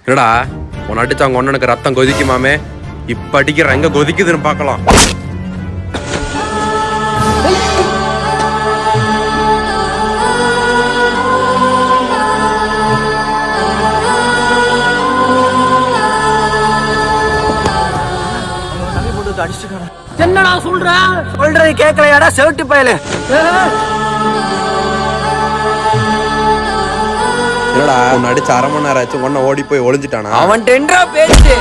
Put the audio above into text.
என்னடா உன் அடிச்சு அவங்க ஒண்ணனுக்கு ரத்தம் கொதிக்குமாமே, இப்ப அடிக்கிற எங்க கொதிக்குதுன்னு பாக்கலாம். என்னடா சொல்ற? சொல்றது கேட்கலையாடா செவிட்டு பயலு. என்னடா உன் அடிச்சு 1/2 மணி நேரம் ஆச்சு, ஒன்ன ஓடி போய் ஒளிஞ்சிட்டானா? அவன் டென்றா பேச்சு.